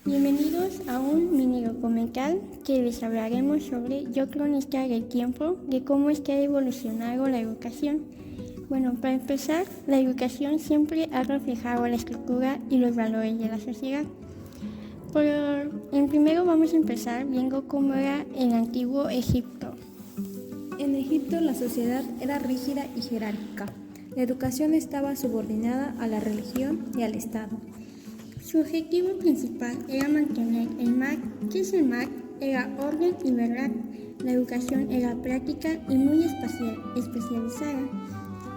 Bienvenidos a un mini documental que les hablaremos sobre Yo cronista del tiempo, de cómo es que ha evolucionado la educación. Bueno, para empezar, la educación siempre ha reflejado la estructura y los valores de la sociedad. Primero vamos a empezar viendo cómo era en antiguo Egipto. En Egipto la sociedad era rígida y jerárquica. La educación estaba subordinada a la religión y al Estado. Su objetivo principal era mantener el MAC. ¿Qué es el MAC? Era orden y verdad. La educación era práctica y muy especializada.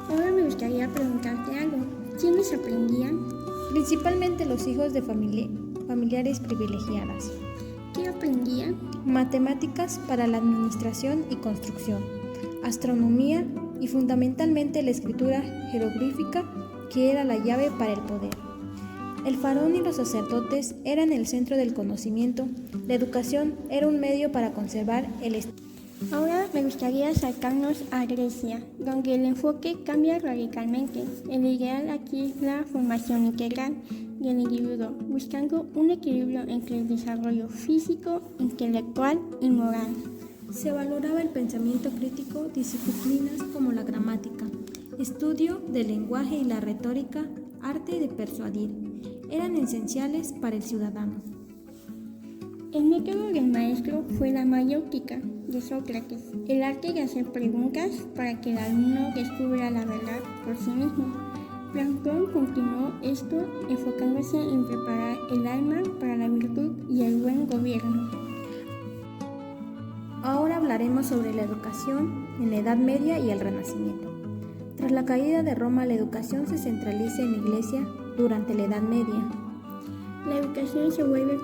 Ahora me gustaría preguntarte algo. ¿Quiénes aprendían? Principalmente los hijos de familiares privilegiadas. ¿Qué aprendían? Matemáticas para la administración y construcción, astronomía y fundamentalmente la escritura jeroglífica, que era la llave para el poder. El faraón y los sacerdotes eran el centro del conocimiento. La educación era un medio para conservar el Estado. Ahora me gustaría acercarnos a Grecia, donde el enfoque cambia radicalmente. El ideal aquí es la formación integral del individuo, buscando un equilibrio entre el desarrollo físico, intelectual y moral. Se valoraba el pensamiento crítico, disciplinas como la gramática, estudio del lenguaje y la retórica, arte de persuadir, eran esenciales para el ciudadano. El método del maestro fue la mayéutica de Sócrates, el arte de hacer preguntas para que el alumno descubra la verdad por sí mismo. Platón continuó esto enfocándose en preparar el alma para la virtud y el buen gobierno. Ahora hablaremos sobre la educación en la Edad Media y el Renacimiento. Tras la caída de Roma, la educación se centraliza en la Iglesia durante la Edad Media. La educación se vuelve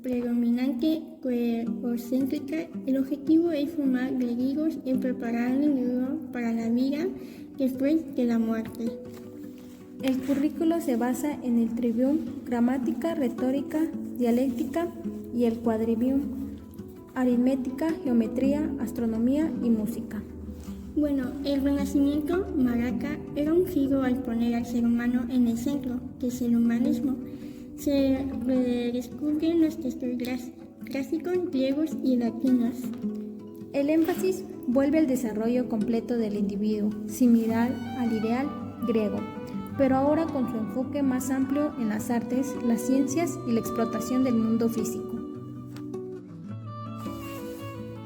predominante egocéntrica. El objetivo es formar guerreros y preparar al individuo para la vida después de la muerte. El currículo se basa en el trivium, gramática, retórica, dialéctica y el quadrivium, aritmética, geometría, astronomía y música. Bueno, el Renacimiento maraca era un giro al poner al ser humano en el centro, que es el humanismo. Se redescubren los textos clásicos griegos y latinos. El énfasis vuelve al desarrollo completo del individuo, similar al ideal griego, pero ahora con su enfoque más amplio en las artes, las ciencias y la explotación del mundo físico.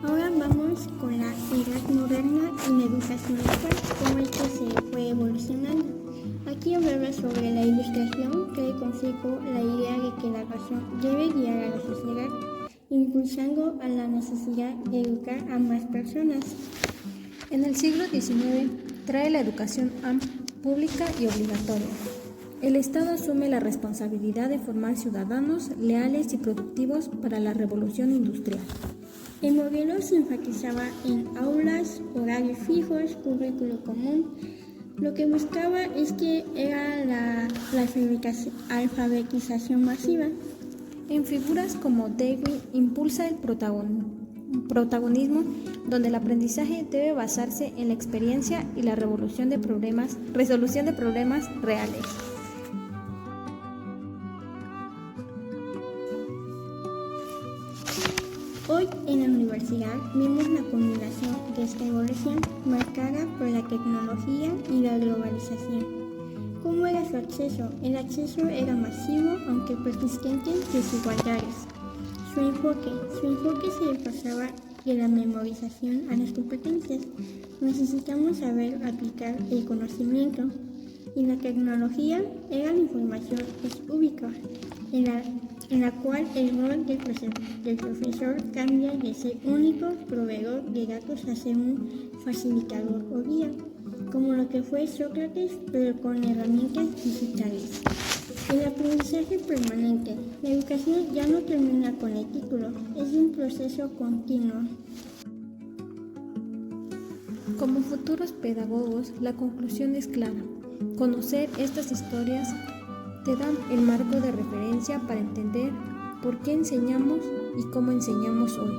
Ahora vamos con la edad moderna y la educación actual, cómo es que se fue evolucionando. Aquí hablaré sobre la ilustración que consigo la idea de que la razón debe guiar a la sociedad, impulsando a la necesidad de educar a más personas. En el siglo XIX trae la educación pública y obligatoria. El Estado asume la responsabilidad de formar ciudadanos leales y productivos para la revolución industrial. El modelo se enfatizaba en aulas, horarios fijos, currículo común. Lo que buscaba es que era la alfabetización masiva. En figuras como Dewey impulsa el protagonismo, donde el aprendizaje debe basarse en la experiencia y la resolución de problemas reales. Hoy en la universidad vemos la combinación de esta evolución marcada por la tecnología y la globalización. ¿Cómo era su acceso? El acceso era masivo, aunque persistentes desigualdades. Su enfoque se pasaba de la memorización a las competencias. Necesitamos saber aplicar el conocimiento. Y la tecnología era la información es ubica, en la cual el rol del profesor cambia de ser único proveedor de datos a ser un facilitador o guía, como lo que fue Sócrates, pero con herramientas digitales. El aprendizaje permanente. La educación ya no termina con el título, es un proceso continuo. Como futuros pedagogos, la conclusión es clara. Conocer estas historias te dan el marco de referencia para entender por qué enseñamos y cómo enseñamos hoy.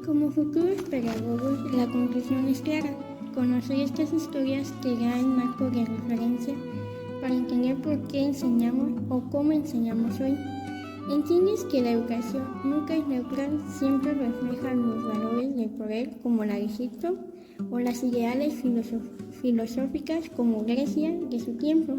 Como futuros pedagogos, la conclusión es clara. Conocer estas historias te da el marco de referencia para entender por qué enseñamos o cómo enseñamos hoy. Entiendes que la educación nunca es neutral, siempre refleja los valores del poder como la de Egipto o las ideales filosóficas como Grecia de su tiempo.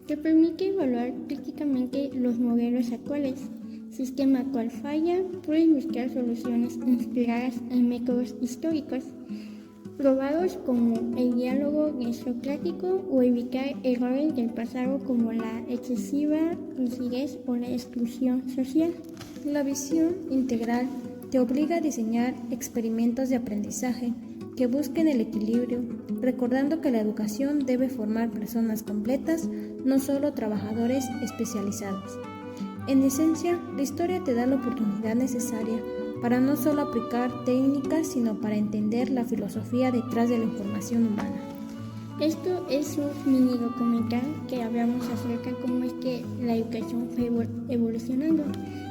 Te permite evaluar críticamente los modelos actuales. Sistema actual falla, puedes buscar soluciones inspiradas en métodos históricos probados como el diálogo socrático o evitar errores del pasado como la excesiva rigidez o la exclusión social. La visión integral te obliga a diseñar experimentos de aprendizaje que busquen el equilibrio, recordando que la educación debe formar personas completas, no solo trabajadores especializados. En esencia, la historia te da la oportunidad necesaria para no solo aplicar técnicas, sino para entender la filosofía detrás de la información humana. Esto es un mini documental que hablamos acerca de cómo es que la educación fue evolucionando.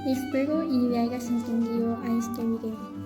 Espero y le hayas entendido a este video.